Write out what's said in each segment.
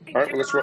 All right, well, let's.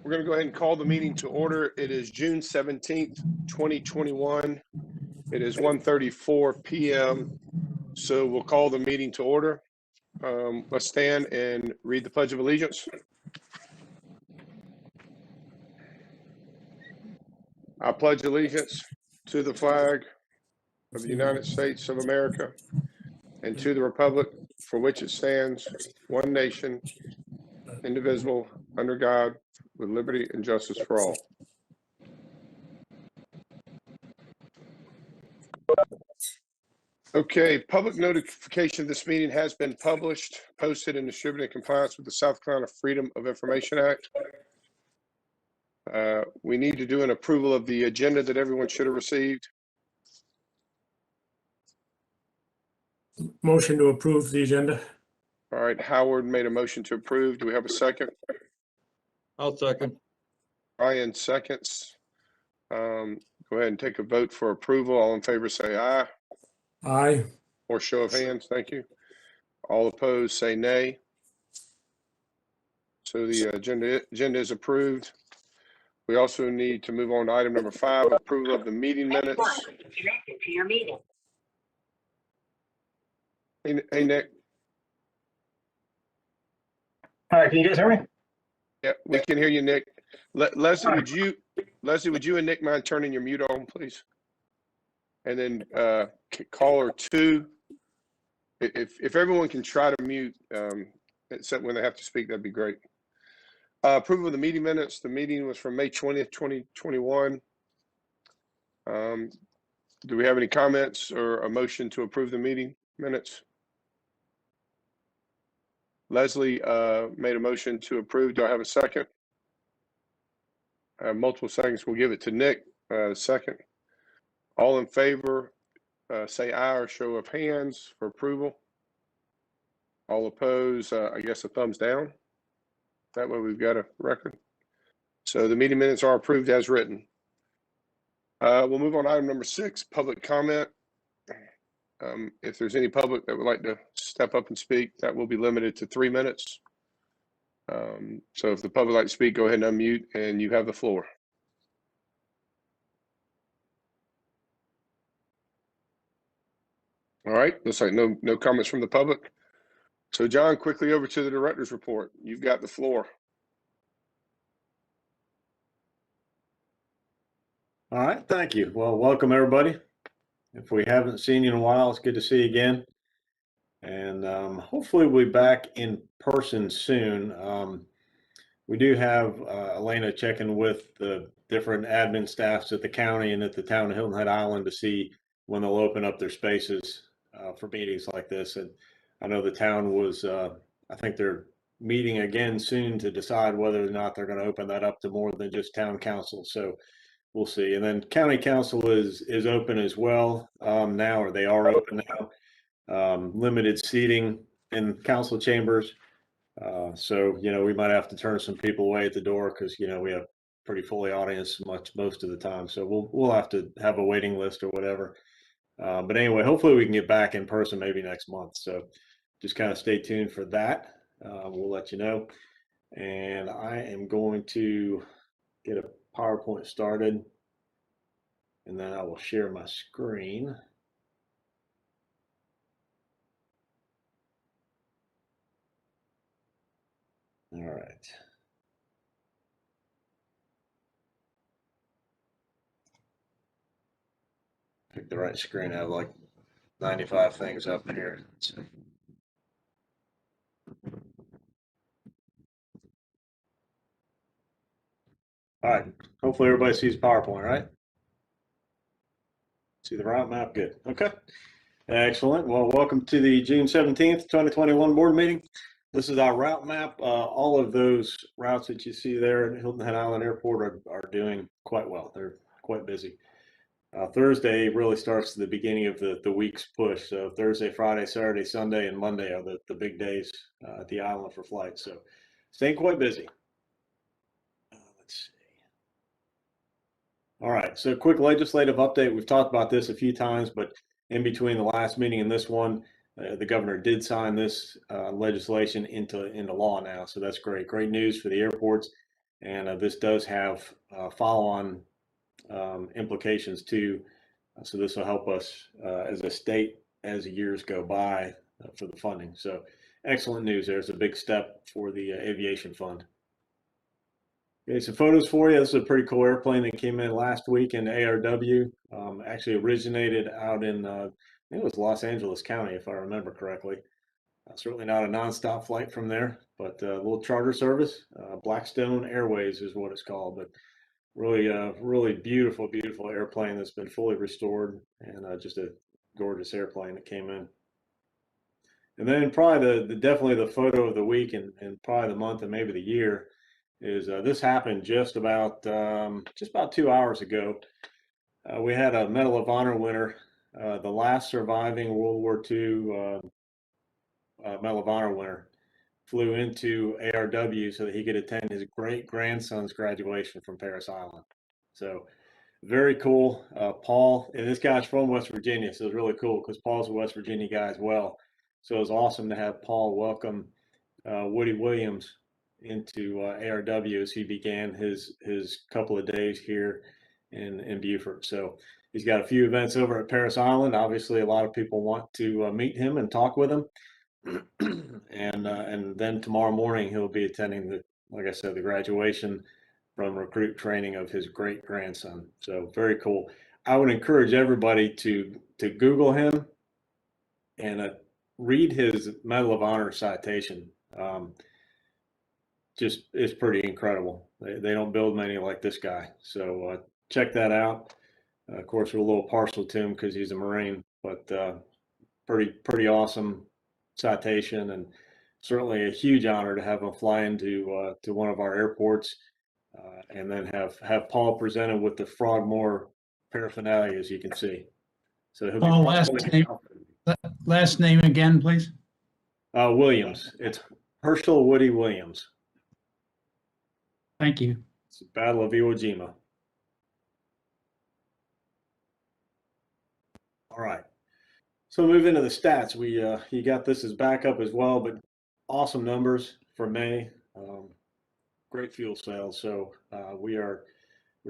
We're going to go ahead and call the meeting to order. It is June 17th, 2021. It is 1:34 p.m. So we'll call the meeting to order. Let's stand and read the Pledge of Allegiance. I pledge allegiance to the flag of the United States of America and to the republic for which it stands, one nation, indivisible, under God, with liberty and justice for all. Okay, public notification of this meeting has been published, posted, and distributed in compliance with the South Carolina Freedom of Information Act. We need to do an approval of the agenda that everyone should have received. Motion to approve the agenda. All right, Howard made a motion to approve. Do we have a second? I'll second. Ryan seconds. Go ahead and take a vote for approval. All in favor say aye. Aye. Or show of hands. Thank you. All opposed say nay. So the agenda is approved. We also need to move on to item number 5, approval of the meeting minutes. Connected to your meeting. Hey, Nick. All right, can you guys hear me? Yeah, we can hear you, Nick. Leslie, would you and Nick mind turning your mute on, please? And then caller 2, if everyone can try to mute, except when they have to speak, that'd be great. Approval of the meeting minutes. The meeting was from May 20th, 2021. Do we have any comments or a motion to approve the meeting minutes? Leslie made a motion to approve. Do I have a second? Multiple seconds. We'll give it to Nick. Second. All in favor, say aye or show of hands for approval. All opposed, I guess a thumbs down. That way we've got a record. So the meeting minutes are approved as written. We'll move on to item number 6, public comment. If there's any public that would like to step up and speak, that will be limited to 3 minutes. So if the public would like to speak, go ahead and unmute, and you have the floor. All right, looks like no comments from the public. So John, quickly over to the director's report. You've got the floor. All right, thank you. Well, welcome everybody. If we haven't seen you in a while, it's good to see you again. And hopefully we'll be back in person soon. We do have Elena checking with the different admin staffs at the county and at the town of Hilton Head Island to see when they'll open up their spaces for meetings like this. And I know the town was, I think they're meeting again soon to decide whether or not they're going to open that up to more than just town council. So we'll see. And then county council is open as well now, or they are open now. Limited seating in council chambers. So, we might have to turn some people away at the door because, we have pretty fully audience most of the time. So we'll have to have a waiting list or whatever. But anyway, hopefully we can get back in person maybe next month. So just kind of stay tuned for that. We'll let you know. And I am going to get a PowerPoint started, and then I will share my screen. All right. Pick the right screen. I have like 95 things up here. Let's see. All right. Hopefully everybody sees PowerPoint, right? See the route map? Good. Okay. Excellent. Well, welcome to the June 17th, 2021 board meeting. This is our route map. All of those routes that you see there at Hilton Head Island Airport are doing quite well. They're quite busy. Thursday really starts the beginning of the week's push. So Thursday, Friday, Saturday, Sunday, and Monday are the big days at the island for flights. So staying quite busy. Let's see. All right, so quick legislative update. We've talked about this a few times, but in between the last meeting and this one, the governor did sign this legislation into law now. So that's great. Great news for the airports. And this does have follow-on implications too. So this will help us as a state as years go by for the funding. So excellent news. There's a big step for the aviation fund. Okay, some photos for you. This is a pretty cool airplane that came in last week in ARW. Actually originated out in, I think it was Los Angeles County, if I remember correctly. Certainly not a nonstop flight from there, but a little charter service. Blackstone Airways is what it's called, but really beautiful, beautiful airplane that's been fully restored, and just a gorgeous airplane that came in. And then probably definitely the photo of the week and probably the month and maybe the year is this happened just about 2 hours ago. We had a Medal of Honor winner, the last surviving World War II Medal of Honor winner, flew into ARW so that he could attend his great-grandson's graduation from Parris Island. So very cool. Paul, and this guy's from West Virginia, so it's really cool because Paul's a West Virginia guy as well. So it was awesome to have Paul welcome Woody Williams into ARW as he began his couple of days here in Beaufort. So he's got a few events over at Parris Island. Obviously, a lot of people want to meet him and talk with him. And then tomorrow morning he'll be attending like I said, the graduation from recruit training of his great grandson. So very cool. I would encourage everybody to Google him and read his Medal of Honor citation. Just is pretty incredible. They don't build many like this guy. So check that out. Of course, we're a little partial to him because he's a Marine, but pretty awesome citation, and certainly a huge honor to have him fly into to one of our airports, and then have Paul presented with the Frogmore paraphernalia, as you can see. So Paul, last name again, please. Williams. It's Herschel Woody Williams. Thank you. It's the Battle of Iwo Jima. All right. So move into the stats. You got this as backup as well, but awesome numbers for May. Great fuel sales. So we're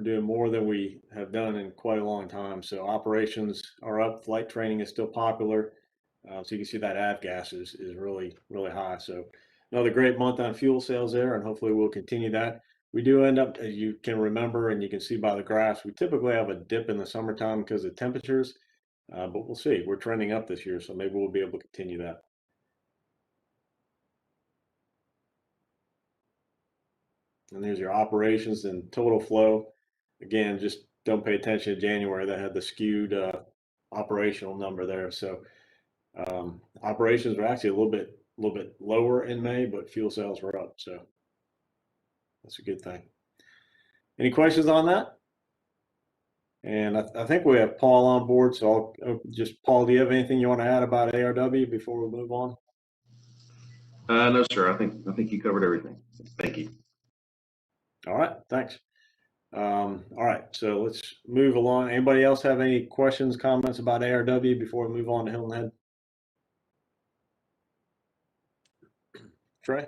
doing more than we have done in quite a long time. So operations are up. Flight training is still popular. So you can see that avgas is really, really high. So another great month on fuel sales there, and hopefully we'll continue that. We do end up, as you can remember, and you can see by the graphs, we typically have a dip in the summertime because of temperatures, but we'll see. We're trending up this year, so maybe we'll be able to continue that. And there's your operations and total flow. Again, just don't pay attention to January. That had the skewed operational number there. So operations were actually a little bit lower in May, but fuel sales were up. So that's a good thing. Any questions on that? And I think we have Paul on board. So I'll just, Paul, do you have anything you want to add about ARW before we move on? No, sir. I think you covered everything. Thank you. All right, thanks. All right, so let's move along. Anybody else have any questions, comments about ARW before we move on to Hilton Head? Trey?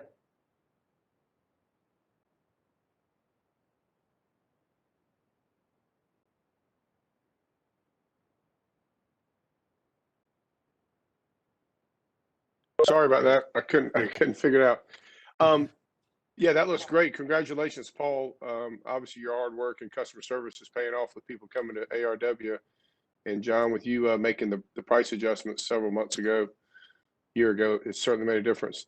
Sorry about that. I couldn't figure it out. Yeah, that looks great. Congratulations, Paul. Obviously your hard work and customer service is paying off with people coming to ARW. And John, with you making the price adjustments several months ago, year ago, it certainly made a difference.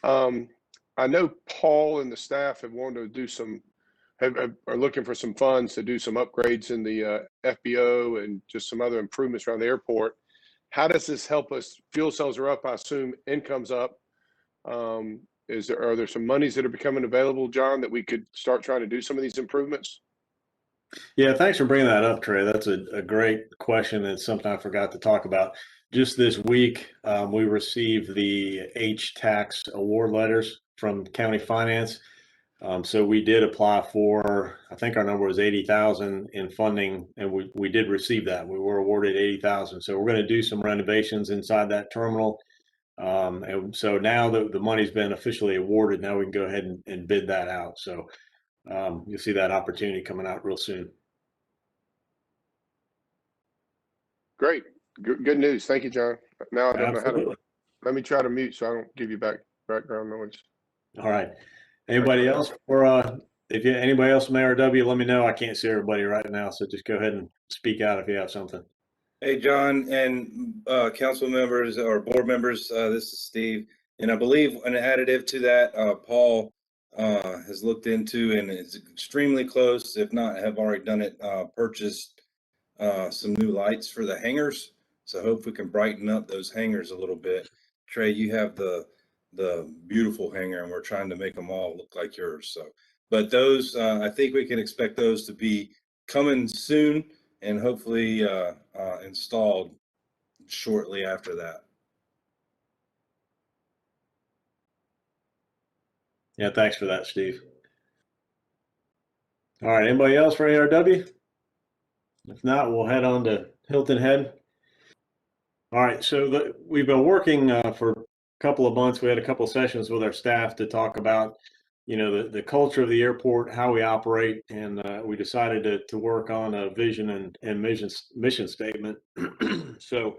I know Paul and the staff have wanted to do some, are looking for some funds to do some upgrades in the FBO and just some other improvements around the airport. How does this help us? Fuel cells are up, I assume income's up. Are there some monies that are becoming available, John, that we could start trying to do some of these improvements? Yeah, thanks for bringing that up, Trey. That's a great question. It's something I forgot to talk about. Just this week, we received the H-Tax award letters from County Finance. So we did apply for, I think our number was 80,000 in funding, and we did receive that. We were awarded 80,000. So we're going to do some renovations inside that terminal. And so now that the money's been officially awarded, now we can go ahead and bid that out. So you'll see that opportunity coming out real soon. Great. Good news. Thank you, John. Now I don't know how to, Absolutely. let me try to mute so I don't give you background noise. All right. Anybody else? Or anybody else from ARW, let me know. I can't see everybody right now, so just go ahead and speak out if you have something. Hey, John and council members or board members, this is Steve. And I believe an additive to that, Paul has looked into and is extremely close, if not have already done it, purchased some new lights for the hangars. So hope we can brighten up those hangars a little bit. Trey, you have the beautiful hangar, and we're trying to make them all look like yours. So, but those, I think we can expect those to be coming soon and hopefully installed shortly after that. Yeah, thanks for that, Steve. All right, anybody else for ARW? If not, we'll head on to Hilton Head. All right, so we've been working for a couple of months. We had a couple of sessions with our staff to talk about, the culture of the airport, how we operate, and we decided to work on a vision and mission statement. So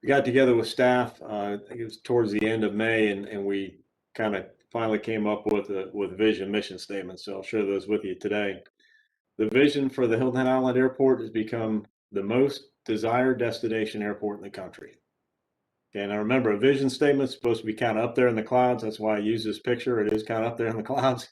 we got together with staff, I think it was towards the end of May, and we kind of finally came up with a vision mission statement. So I'll share those with you today. The vision for the Hilton Head Island Airport has become the most desired destination airport in the country. Okay, and I remember a vision statement is supposed to be kind of up there in the clouds. That's why I use this picture. It is kind of up there in the clouds,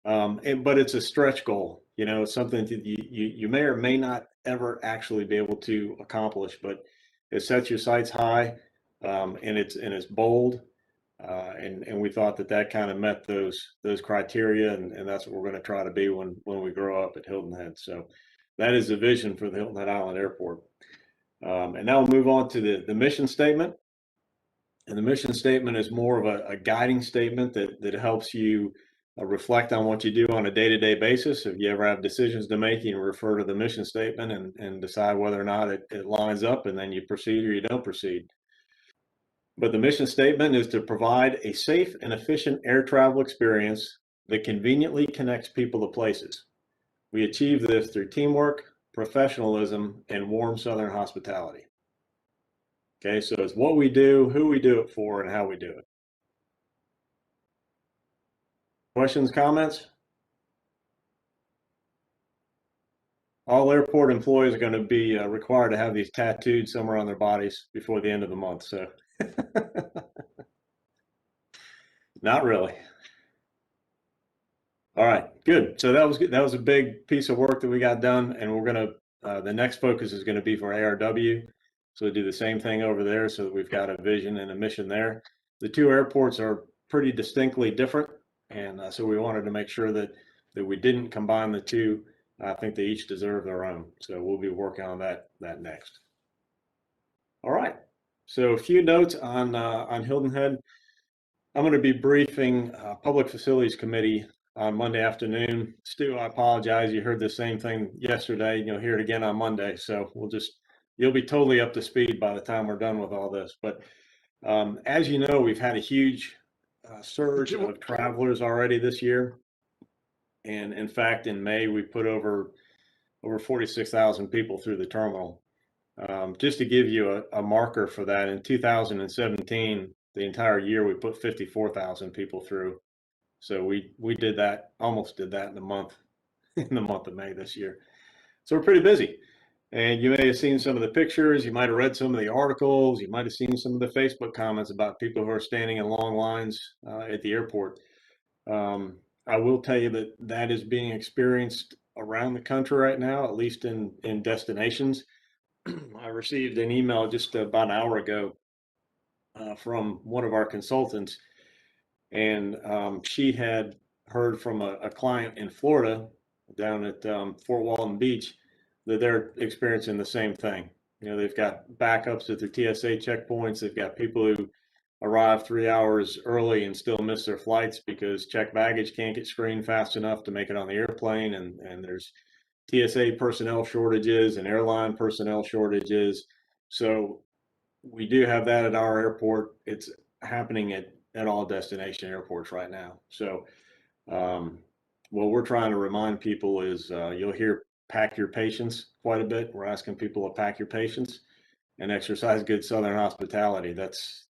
but it's a stretch goal. It's something that you may or may not ever actually be able to accomplish, but it sets your sights high, and it's bold. And we thought that kind of met those criteria, and that's what we're going to try to be when we grow up at Hilton Head. So that is the vision for the Hilton Head Island Airport. And now we'll move on to the mission statement. And the mission statement is more of a guiding statement that helps you reflect on what you do on a day-to-day basis. If you ever have decisions to make, you can refer to the mission statement and decide whether or not it lines up, and then you proceed or you don't proceed. But the mission statement is to provide a safe and efficient air travel experience that conveniently connects people to places. We achieve this through teamwork, professionalism, and warm Southern hospitality. Okay, so it's what we do, who we do it for, and how we do it. Questions, comments? All airport employees are going to be required to have these tattooed somewhere on their bodies before the end of the month, so. Not really. All right, good. So that was good. That was a big piece of work that we got done, and we're going to, the next focus is going to be for ARW. So do the same thing over there so that we've got a vision and a mission there. The two airports are pretty distinctly different, and so we wanted to make sure that we didn't combine the two. I think they each deserve their own. So we'll be working on that next. All right. So a few notes on Hilton Head. I'm going to be briefing Public Facilities Committee on Monday afternoon. Stu, I apologize. You heard the same thing yesterday. You'll hear it again on Monday. So you'll be totally up to speed by the time we're done with all this. But as you know, we've had a huge surge of travelers already this year. And in fact, in May, we put over 46,000 people through the terminal. Just to give you a marker for that, in 2017, the entire year, we put 54,000 people through. So we almost did that in the month of May this year. So we're pretty busy. And you may have seen some of the pictures, you might have read some of the articles, you might have seen some of the Facebook comments about people who are standing in long lines at the airport. I will tell you that is being experienced around the country right now, at least in destinations. I received an email just about an hour ago from one of our consultants, and she had heard from a client in Florida down at Fort Walton Beach that they're experiencing the same thing. You know, they've got backups at their TSA checkpoints. They've got people who arrive 3 hours early and still miss their flights because checked baggage can't get screened fast enough to make it on the airplane, and there's TSA personnel shortages and airline personnel shortages. So we do have that at our airport. It's happening at all destination airports right now. So what we're trying to remind people is you'll hear pack your patience quite a bit. We're asking people to pack your patience and exercise good Southern hospitality. That's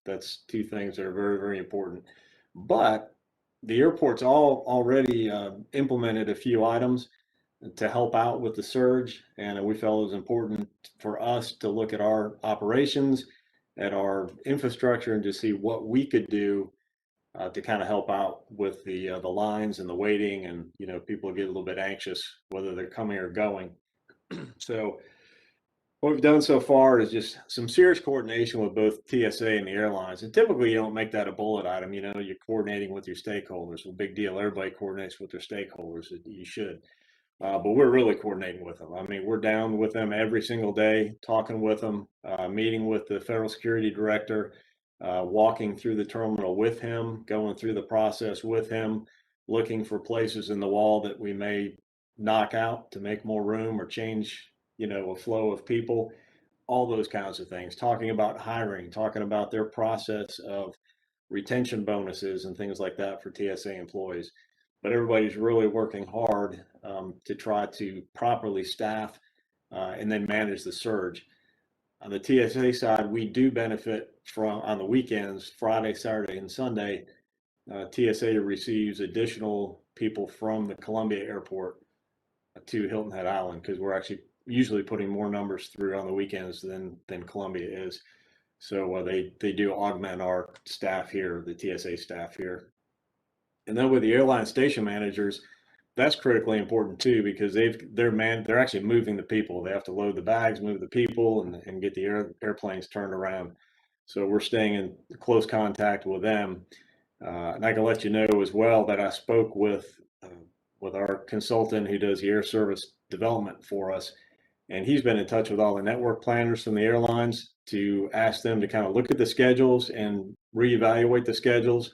two things that are very, very important. But the airport's already implemented a few items to help out with the surge, and we felt it was important for us to look at our operations, at our infrastructure, and to see what we could do to kind of help out with the lines and the waiting, and people get a little bit anxious whether they're coming or going. So what we've done so far is just some serious coordination with both TSA and the airlines. And typically you don't make that a bullet item. You're coordinating with your stakeholders. Well, big deal. Everybody coordinates with their stakeholders. You should. But we're really coordinating with them. I mean, we're down with them every single day, talking with them, meeting with the Federal Security Director, walking through the terminal with him, going through the process with him, looking for places in the wall that we may knock out to make more room or change, a flow of people, all those kinds of things. Talking about hiring, talking about their process of retention bonuses and things like that for TSA employees. But everybody's really working hard to try to properly staff and then manage the surge. On the TSA side, we do benefit from, on the weekends, Friday, Saturday, and Sunday, TSA receives additional people from the Columbia Airport to Hilton Head Island, because we're actually usually putting more numbers through on the weekends than Columbia is. So they do augment our staff here, the TSA staff here. And then with the airline station managers, that's critically important too, because they're actually moving the people. They have to load the bags, move the people, and get the airplanes turned around. So we're staying in close contact with them. And I can let you know as well that I spoke with our consultant who does the air service development for us, And he's been in touch with all the network planners from the airlines to ask them to kind of look at the schedules and reevaluate the schedules.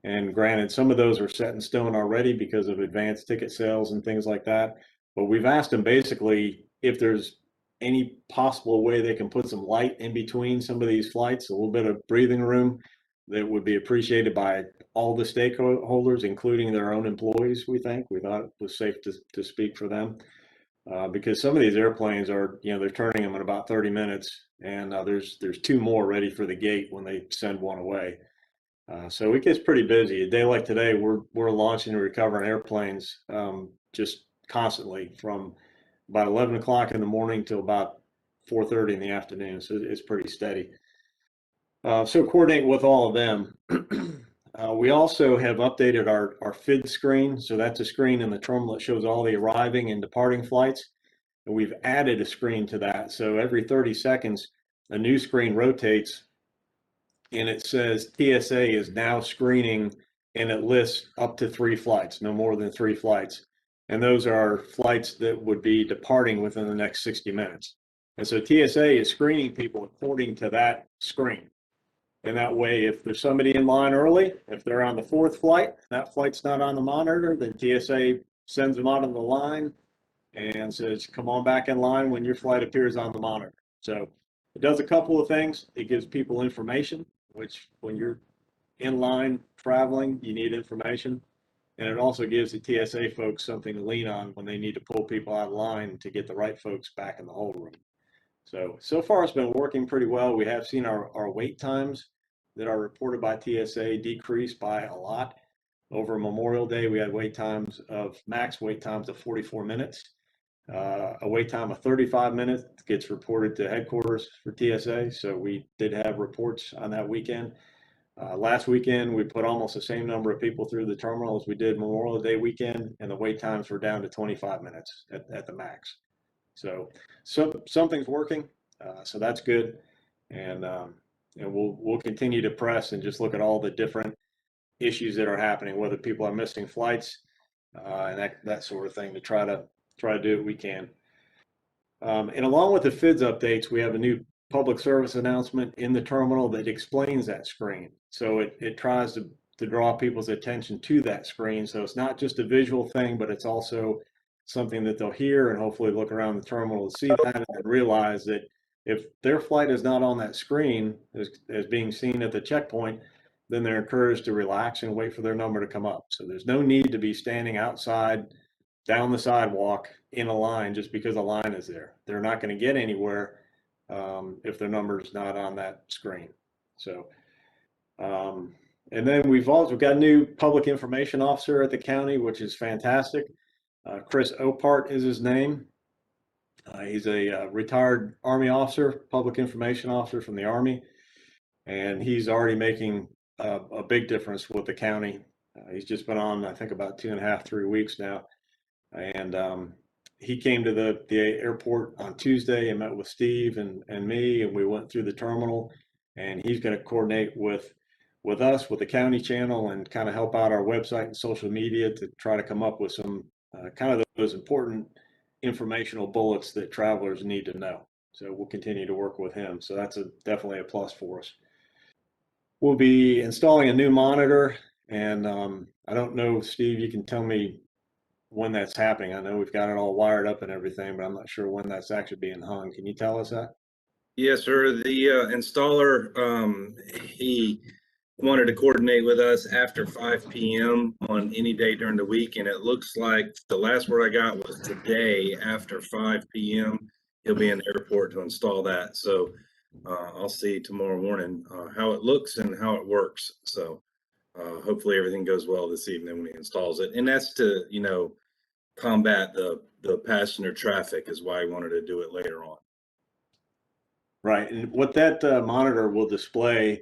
And granted, some of those are set in stone already because of advanced ticket sales and things like that. But we've asked them basically if there's any possible way they can put some light in between some of these flights, a little bit of breathing room that would be appreciated by all the stakeholders, including their own employees, we think. We thought it was safe to speak for them. Because some of these airplanes are, they're turning them in about 30 minutes, and there's 2 more ready for the gate when they send one away. So it gets pretty busy. A day like today, we're launching and recovering airplanes just constantly from about 11 o'clock in the morning till about 4:30 in the afternoon. So it's pretty steady. So coordinate with all of them. We also have updated our FID screen. So that's a screen in the terminal that shows all the arriving and departing flights. And we've added a screen to that. So every 30 seconds, a new screen rotates and it says TSA is now screening, and it lists up to 3 flights, no more than 3 flights. And those are flights that would be departing within the next 60 minutes. And so TSA is screening people according to that screen. And that way, if there's somebody in line early, if they're on the 4th flight, that flight's not on the monitor, then TSA sends them out on the line and says, come on back in line when your flight appears on the monitor. So it does a couple of things. It gives people information, which when you're in line traveling, you need information. And it also gives the TSA folks something to lean on when they need to pull people out of line to get the right folks back in the hold room. So far it's been working pretty well. We have seen our wait times that are reported by TSA decrease by a lot. Over Memorial Day, we had max wait times of 44 minutes. A wait time of 35 minutes gets reported to headquarters for TSA. So we did have reports on that weekend. Last weekend, we put almost the same number of people through the terminal as we did Memorial Day weekend, and the wait times were down to 25 minutes at the max. So something's working, so that's good. And we'll continue to press and just look at all the different issues that are happening, whether people are missing flights and that sort of thing, to try to do what we can. And along with the FIDS updates, we have a new public service announcement in the terminal that explains that screen. So it tries to draw people's attention to that screen. So it's not just a visual thing, but it's also something that they'll hear and hopefully look around the terminal to see that and realize that if their flight is not on that screen as being seen at the checkpoint, then they're encouraged to relax and wait for their number to come up. So there's no need to be standing outside down the sidewalk in a line just because a line is there. They're not going to get anywhere if their number is not on that screen. So, and then we've also got a new public information officer at the county, which is fantastic. Chris Opart is his name. He's a retired Army officer, public information officer from the Army, and he's already making a big difference with the county. He's just been on, I think, about 2.5, 3 weeks now. And he came to the airport on Tuesday and met with Steve and me, and we went through the terminal, and he's going to coordinate with us, with the county channel, and kind of help out our website and social media to try to come up with some kind of those important informational bullets that travelers need to know. So we'll continue to work with him. So that's definitely a plus for us. We'll be installing a new monitor, and I don't know, Steve, you can tell me when that's happening. I know we've got it all wired up and everything, but I'm not sure when that's actually being hung. Can you tell us that? Yes, sir. The installer, he wanted to coordinate with us after 5 p.m. on any day during the week, and it looks like the last word I got was today after 5 p.m. He'll be in the airport to install that. So I'll see tomorrow morning how it looks and how it works. So hopefully everything goes well this evening when he installs it. And that's to, combat the passenger traffic is why I wanted to do it later on. Right. And what that monitor will display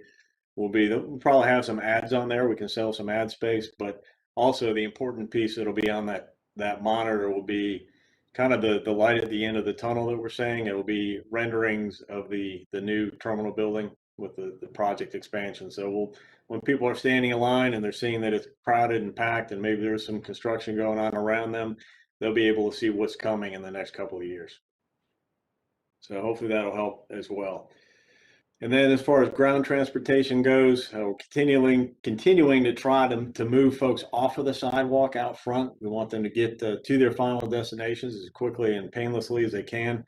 will be, we'll probably have some ads on there. We can sell some ad space, but also the important piece that'll be on that monitor will be kind of the light at the end of the tunnel that we're saying. It will be renderings of the new terminal building with the project expansion. So when people are standing in line and they're seeing that it's crowded and packed and maybe there's some construction going on around them, they'll be able to see what's coming in the next couple of years. So hopefully that'll help as well. And then as far as ground transportation goes, we're continuing to try to move folks off of the sidewalk out front. We want them to get to their final destinations as quickly and painlessly as they can.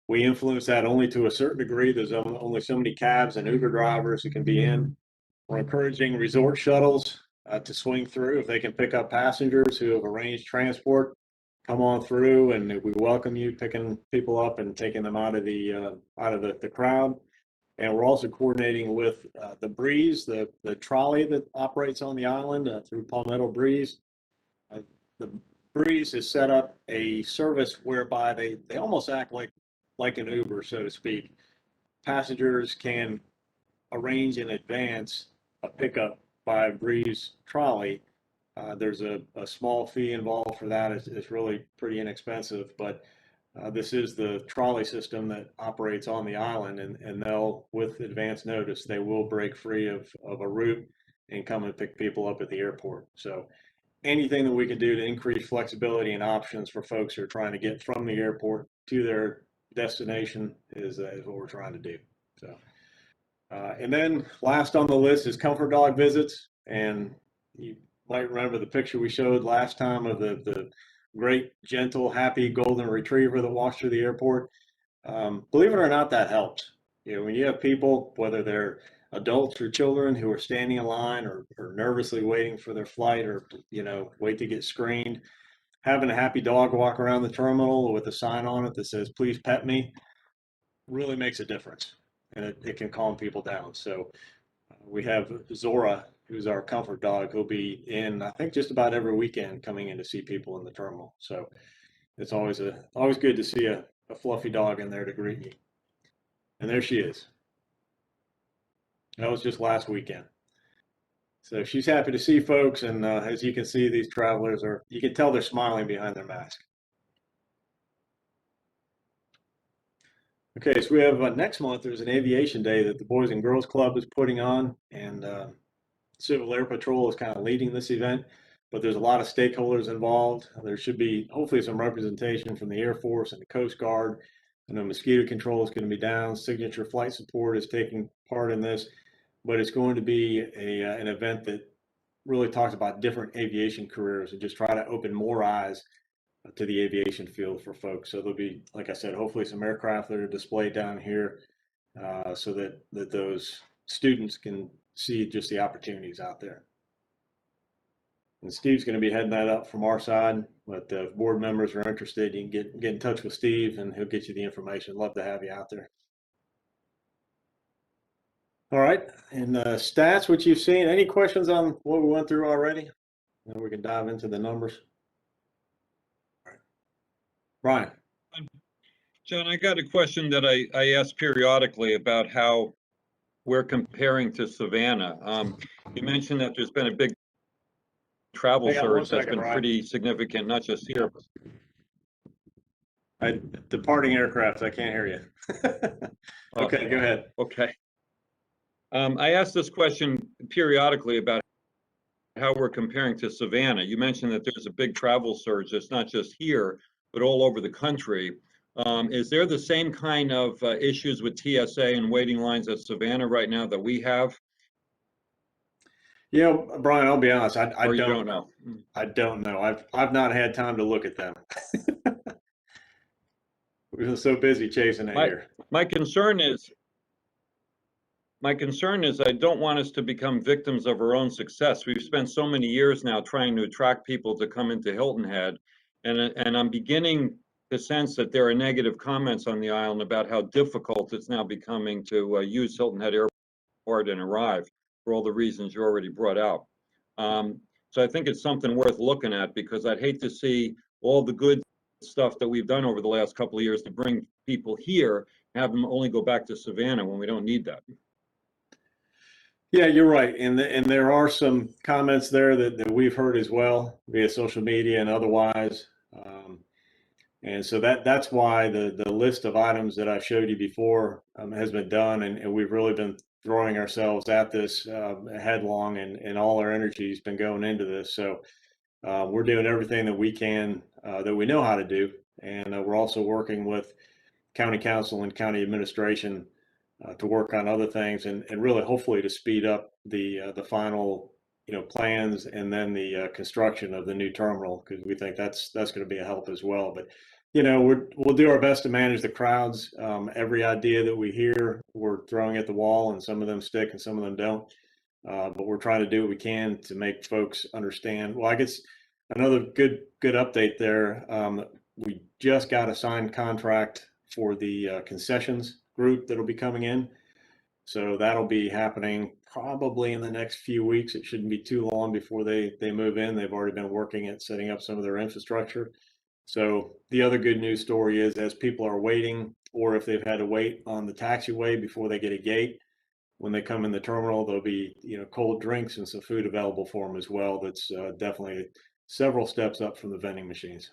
We influence that only to a certain degree. There's only so many cabs and Uber drivers that can be in. We're encouraging resort shuttles to swing through if they can pick up passengers who have arranged transport. Come on through, and we welcome you picking people up and taking them out of the crowd. And we're also coordinating with the Breeze, the trolley that operates on the island through Palmetto Breeze. The Breeze has set up a service whereby they almost act like an Uber, so to speak. Passengers can arrange in advance a pickup by a Breeze trolley. There's a small fee involved for that. It's really pretty inexpensive, but this is the trolley system that operates on the island, and they'll, with advance notice, they will break free of a route and come and pick people up at the airport. So anything that we can do to increase flexibility and options for folks who are trying to get from the airport to their destination is what we're trying to do. So, and then last on the list is comfort dog visits. And you might remember the picture we showed last time of the great, gentle, happy golden retriever that walks through the airport. Believe it or not, that helps. You know, when you have people, whether they're adults or children, who are standing in line or nervously waiting for their flight, or wait to get screened, having a happy dog walk around the terminal with a sign on it that says "Please pet me" really makes a difference, and it can calm people down. So we have Zora, who's our comfort dog, who'll be in, I think, just about every weekend coming in to see people in the terminal. So it's always good to see a fluffy dog in there to greet you. And there she is. That was just last weekend. So she's happy to see folks, and as you can see, these travelers you can tell they're smiling behind their mask. Okay, so we have next month, there's an aviation day that the Boys and Girls Club is putting on, and Civil Air Patrol is kind of leading this event, but there's a lot of stakeholders involved. There should be hopefully some representation from the Air Force and the Coast Guard. I know mosquito control is going to be down. Signature Flight Support is taking part in this, but it's going to be an event that really talks about different aviation careers and just try to open more eyes to the aviation field for folks. So there'll be, like I said, hopefully some aircraft that are displayed down here so that those students can see just the opportunities out there. And Steve's going to be heading that up from our side, but if board members are interested, you can get in touch with Steve and he'll get you the information. Love to have you out there. All right, and stats, which you've seen. Any questions on what we went through already? And we can dive into the numbers. All right. Brian. John, I got a question that I ask periodically about how we're comparing to Savannah. You mentioned that there's been a big travel surge that's been pretty significant, not just here. Departing aircraft, I can't hear you. Okay, go ahead. Okay. I ask this question periodically about how we're comparing to Savannah. You mentioned that there's a big travel surge that's not just here, but all over the country. Is there the same kind of issues with TSA and waiting lines at Savannah right now that we have? Yeah, Brian, I'll be honest, I don't know. I don't know. I've not had time to look at them. We've been so busy chasing it here. My concern is I don't want us to become victims of our own success. We've spent so many years now trying to attract people to come into Hilton Head, and I'm beginning to sense that there are negative comments on the island about how difficult it's now becoming to use Hilton Head Airport and arrive for all the reasons you already brought out. So I think it's something worth looking at, because I'd hate to see all the good stuff that we've done over the last couple of years to bring people here and have them only go back to Savannah when we don't need that. Yeah, you're right. And there are some comments there that we've heard as well via social media and otherwise. And so that's why the list of items that I showed you before has been done. And we've really been throwing ourselves at this headlong, and all our energy has been going into this. So we're doing everything that we can, that we know how to do. And we're also working with county council and county administration to work on other things and really hopefully to speed up the final plans and then the construction of the new terminal, because we think that's going to be a help as well. But we'll do our best to manage the crowds. Every idea that we hear, we're throwing at the wall, and some of them stick and some of them don't. But we're trying to do what we can to make folks understand. Well, I guess another good update there. We just got a signed contract for the concessions group that'll be coming in. So that'll be happening probably in the next few weeks. It shouldn't be too long before they move in. They've already been working at setting up some of their infrastructure. So the other good news story is, as people are waiting, or if they've had to wait on the taxiway before they get a gate, when they come in the terminal, there'll be cold drinks and some food available for them as well. That's definitely several steps up from the vending machines.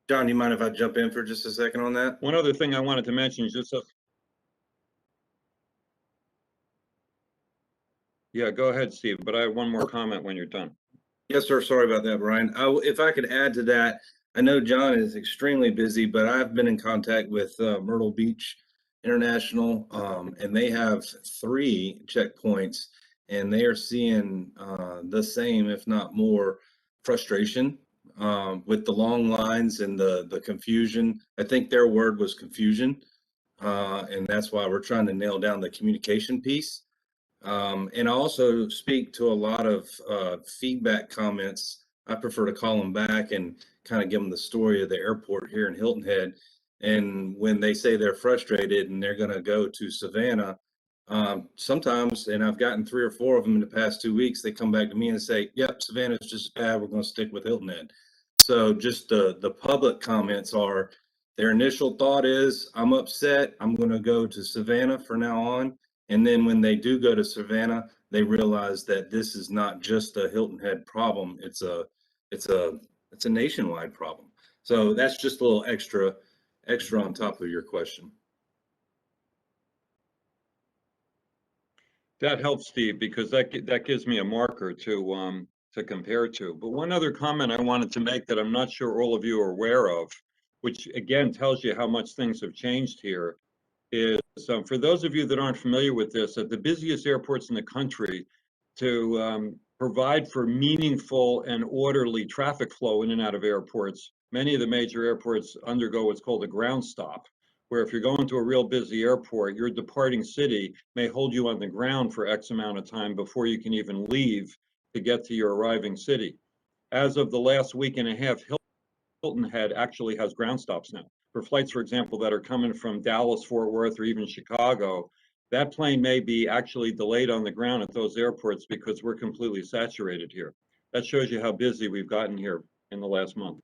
John, you mind if I jump in for just a second on that? One other thing I wanted to mention is yeah, go ahead, Steve, but I have one more comment when you're done. Yes, sir. Sorry about that, Brian. If I could add to that, I know John is extremely busy, but I've been in contact with Myrtle Beach International, and they have 3 checkpoints, and they are seeing the same, if not more, frustration with the long lines and the confusion. I think their word was confusion, and that's why we're trying to nail down the communication piece. And I also speak to a lot of feedback comments. I prefer to call them back and kind of give them the story of the airport here in Hilton Head. And when they say they're frustrated and they're going to go to Savannah, sometimes, and I've gotten 3 or 4 of them in the past 2 weeks, they come back to me and say, yep, Savannah's just as bad. We're going to stick with Hilton Head. So just the public comments are, their initial thought is, I'm upset. I'm going to go to Savannah from now on. And then when they do go to Savannah, they realize that this is not just a Hilton Head problem. It's a nationwide problem. So that's just a little extra on top of your question. That helps, Steve, because that gives me a marker to compare to. But one other comment I wanted to make that I'm not sure all of you are aware of, which again tells you how much things have changed here, is for those of you that aren't familiar with this, at the busiest airports in the country, to provide for meaningful and orderly traffic flow in and out of airports, many of the major airports undergo what's called a ground stop, where if you're going to a real busy airport, your departing city may hold you on the ground for X amount of time before you can even leave to get to your arriving city. As of the last week and a half, Hilton Head actually has ground stops now. For flights, for example, that are coming from Dallas, Fort Worth, or even Chicago, that plane may be actually delayed on the ground at those airports because we're completely saturated here. That shows you how busy we've gotten here in the last month.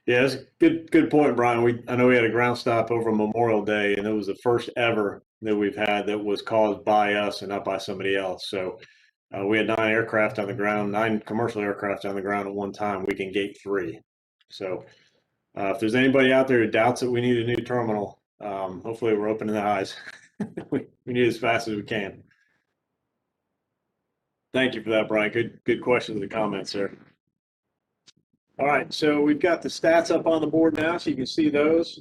Yeah, that's a good point, Brian. I know we had a ground stop over Memorial Day, and it was the first ever that we've had that was caused by us and not by somebody else. So we had 9 aircraft on the ground, 9 commercial aircraft on the ground at one time. We can gate 3. So if there's anybody out there who doubts that we need a new terminal, hopefully we're opening the eyes. we need it as fast as we can. Thank you for that, Brian. Good questions and comments there. All right, so we've got the stats up on the board now, so you can see those.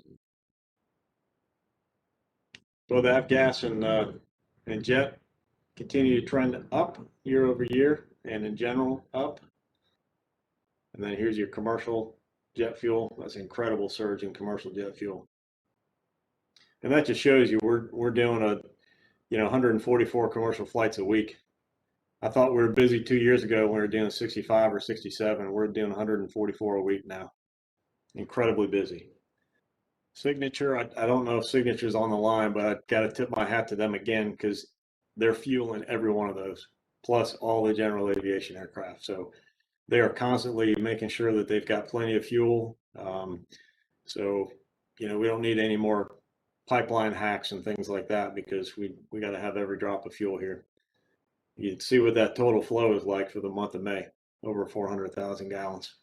Both avgas and jet continue to trend up year over year, and in general up. And then here's your commercial jet fuel. That's an incredible surge in commercial jet fuel. And that just shows you we're doing 144 commercial flights a week. I thought we were busy 2 years ago when we were doing 65 or 67. We're doing 144 a week now. Incredibly busy. Signature, I don't know if Signature's on the line, but I've got to tip my hat to them again because they're fueling every one of those, plus all the general aviation aircraft. So they are constantly making sure that they've got plenty of fuel. So, we don't need any more pipeline hacks and things like that because we got to have every drop of fuel here. You can see what that total flow is like for the month of May, over 400,000 gallons.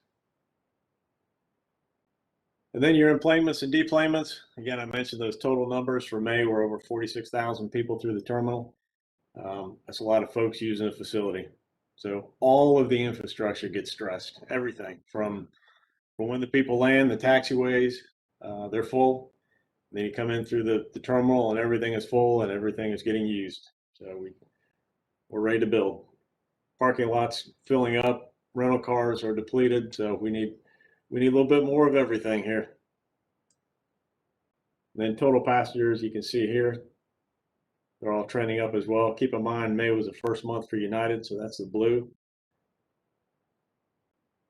And then your enplanements and deplanements. Again, I mentioned those total numbers for May were over 46,000 people through the terminal. That's a lot of folks using the facility. So all of the infrastructure gets stressed, everything from when the people land, the taxiways, they're full. Then you come in through the terminal and everything is full and everything is getting used. So we're ready to build. Parking lots filling up, rental cars are depleted, so we need a little bit more of everything here. And then total passengers, you can see here, they're all trending up as well. Keep in mind, May was the first month for United, so that's the blue.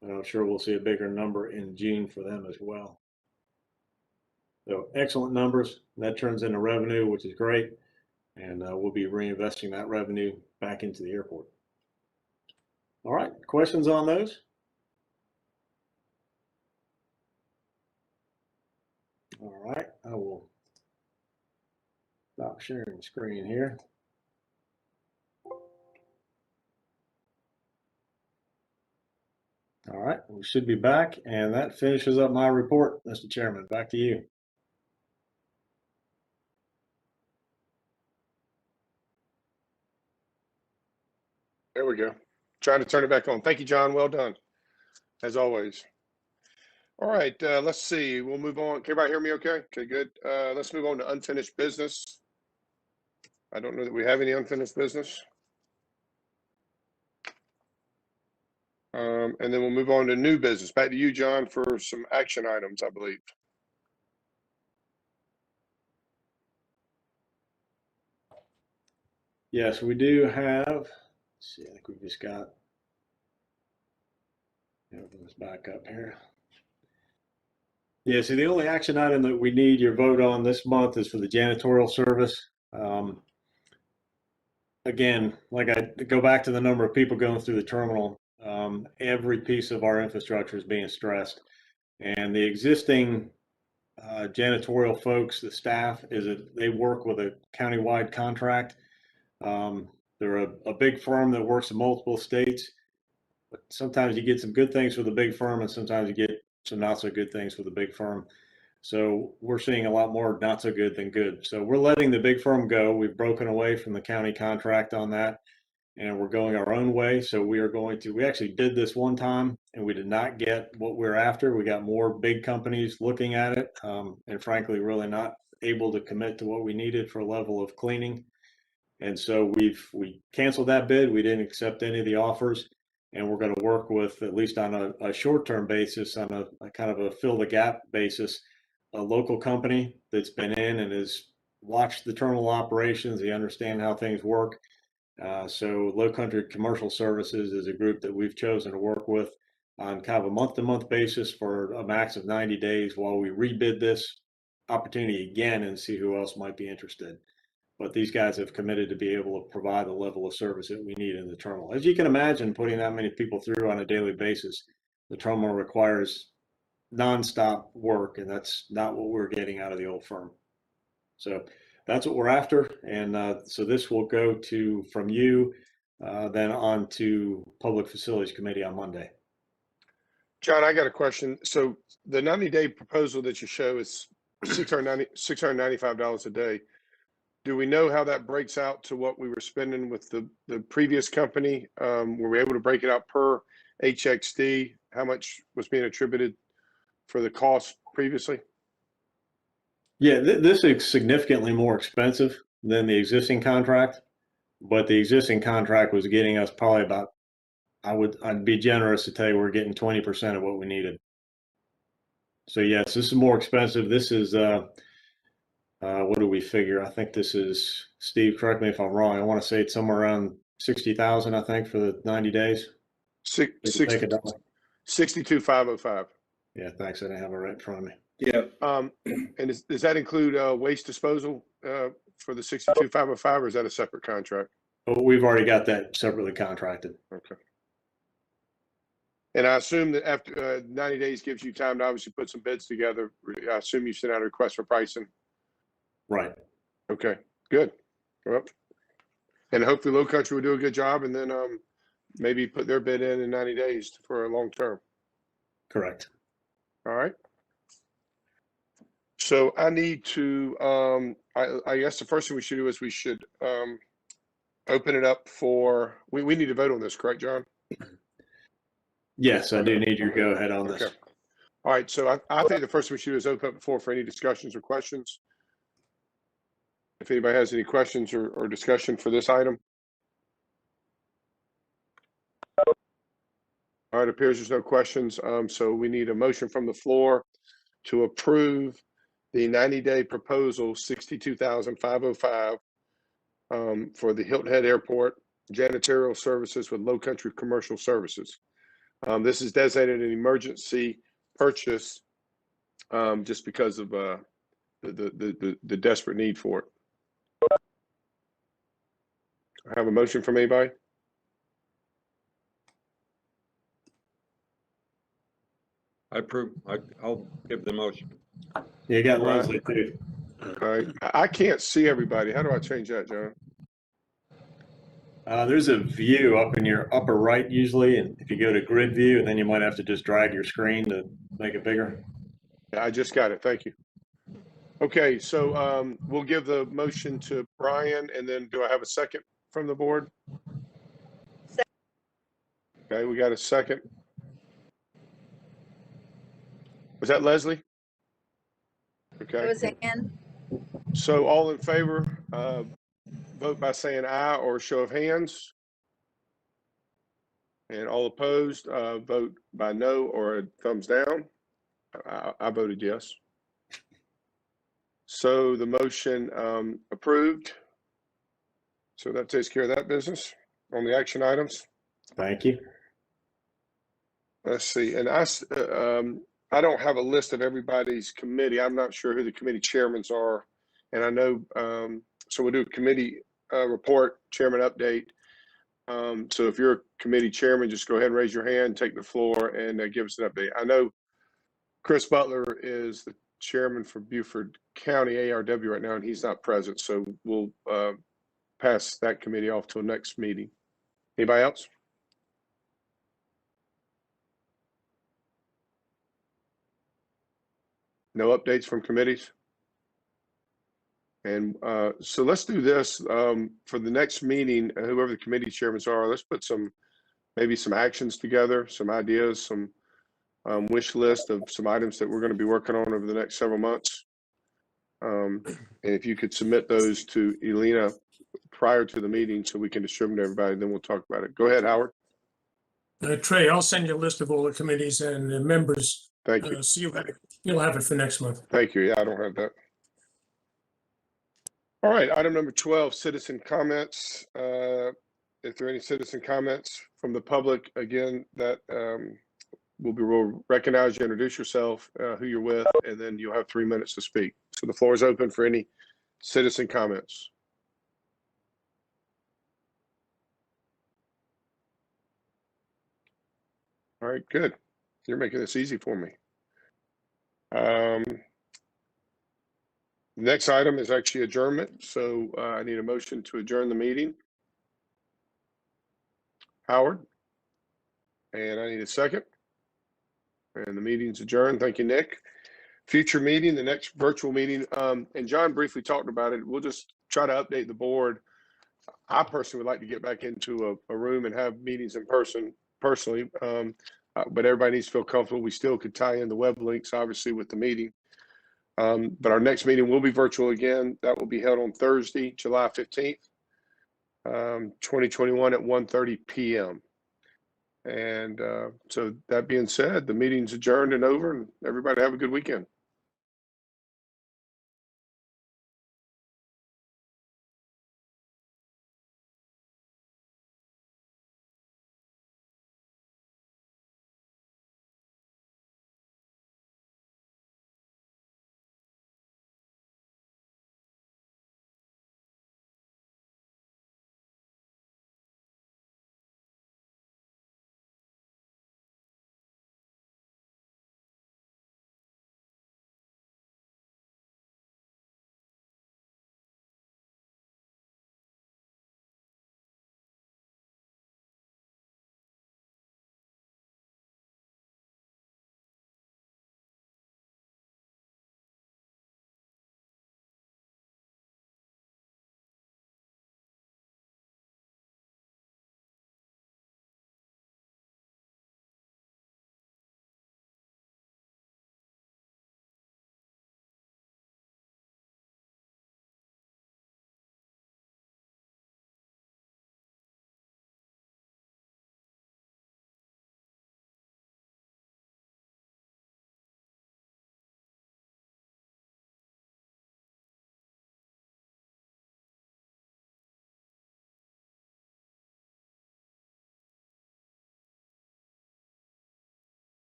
And I'm sure we'll see a bigger number in June for them as well. So excellent numbers. That turns into revenue, which is great. And we'll be reinvesting that revenue back into the airport. All right, questions on those? All right, I will stop sharing the screen here. All right, we should be back, and that finishes up my report, Mr. Chairman. Back to you. There we go. Trying to turn it back on. Thank you, John. Well done, as always. All right, let's see. We'll move on. Can everybody hear me okay? Okay, good. Let's move on to unfinished business. I don't know that we have any unfinished business. And then we'll move on to new business. Back to you, John, for some action items, I believe. Yes, we do have, let's see, I think we've just got, everything's back up here. Yeah, so the only action item that we need your vote on this month is for the janitorial service. Again, like I go back to the number of people going through the terminal, every piece of our infrastructure is being stressed. And the existing janitorial folks, the staff, they work with a countywide contract. They're a big firm that works in multiple states, but sometimes you get some good things with a big firm and sometimes you get some not so good things with a big firm. So we're seeing a lot more not so good than good. So we're letting the big firm go. We've broken away from the county contract on that and we're going our own way. So we actually did this one time and we did not get what we're after. We got more big companies looking at it and frankly, really not able to commit to what we needed for a level of cleaning. And so we canceled that bid. We didn't accept any of the offers. And we're going to work with, at least on a short-term basis, on a kind of a fill the gap basis, a local company that's been in and has watched the terminal operations. They understand how things work. So Low Country Commercial Services is a group that we've chosen to work with on kind of a month-to-month basis for a max of 90 days while we rebid this opportunity again and see who else might be interested. But these guys have committed to be able to provide the level of service that we need in the terminal. As you can imagine, putting that many people through on a daily basis, the terminal requires nonstop work, and that's not what we're getting out of the old firm. So that's what we're after. And so this will go from you then on to Public Facilities Committee on Monday. John, I got a question. So the 90-day proposal that you show is $695 a day. Do we know how that breaks out to what we were spending with the previous company? Were we able to break it out per HXD? How much was being attributed for the cost previously? Yeah, this is significantly more expensive than the existing contract, but the existing contract was getting us probably about, I'd be generous to tell you we're getting 20% of what we needed. So yes, this is more expensive. This is what do we figure? I think this is, Steve, correct me if I'm wrong. I want to say it's somewhere around 60,000, I think, for the 90 days. 62,505. Yeah, thanks. I didn't have it right in front of me. Yeah. And does that include waste disposal for the 62,505, or is that a separate contract? But we've already got that separately contracted. Okay. And I assume that after 90 days gives you time to obviously put some bids together. I assume you sent out a request for pricing. Right. Okay, good. Well, and hopefully Low Country will do a good job and then maybe put their bid in 90 days for a long term. Correct. All right. So I need to, I guess the first thing we should do is we should open it up for, we need to vote on this, correct, John? Yes, I do need your go ahead on this. Okay. All right, so I think the first thing we should do is open up the floor for any discussions or questions. If anybody has any questions or discussion for this item. All right, appears there's no questions. So we need a motion from the floor to approve the 90-day proposal 62,505 for the Hilton Head Airport janitorial services with Low Country Commercial Services. This is designated an emergency purchase just because of the desperate need for it. I have a motion from anybody? I approve. I'll give the motion. Yeah, you got All right. Leslie too. All right, I can't see everybody. How do I change that, John? There's a view up in your upper right usually, and if you go to grid view, and then you might have to just drag your screen to make it bigger. I just got it. Thank you. Okay, so we'll give the motion to Brian, and then do I have a second from the board? Okay, we got a second. Was that Leslie? It Okay, was Ann. so all in favor, vote by saying aye or show of hands. And all opposed, vote by no or a thumbs down. I voted yes. So the motion approved. So that takes care of that business on the action items. Thank you. Let's see, and I don't have a list of everybody's committee. I'm not sure who the committee chairmans are, and I know so we'll do a committee report, chairman update. So if you're a committee chairman, just go ahead and raise your hand, take the floor, and give us an update. I know Chris Butler is the chairman for Beaufort County ARW right now, and he's not present, so we'll pass that committee off till next meeting. Anybody else? No updates from committees? And so let's do this for the next meeting, whoever the committee chairmen are, let's put maybe some actions together, some ideas, some wish list of some items that we're going to be working on over the next several months. And if you could submit those to Elena prior to the meeting so we can distribute to everybody, then we'll talk about it. Go ahead, Howard. Trey, I'll send you a list of all the committees and the members. Thank you. So you'll have it for next month. Thank you. Yeah, I don't have that. All right, item number 12, citizen comments. If there are any citizen comments from the public, again, that we'll recognize you, introduce yourself, who you're with, and then you'll have 3 minutes to speak. So the floor is open for any citizen comments. All right, good. You're making this easy for me. Next item is actually adjournment. So I need a motion to adjourn the meeting. Howard. And I need a second. And the meeting's adjourned. Thank you, Nick. Future meeting, the next virtual meeting. And John briefly talked about it. We'll just try to update the board. I personally would like to get back into a room and have meetings in person personally. But everybody needs to feel comfortable. We still could tie in the web links, obviously, with the meeting. But our next meeting will be virtual again. That will be held on Thursday, July 15th, 2021 at 1:30 p.m. And so that being said, the meeting's adjourned and over, and everybody have a good weekend.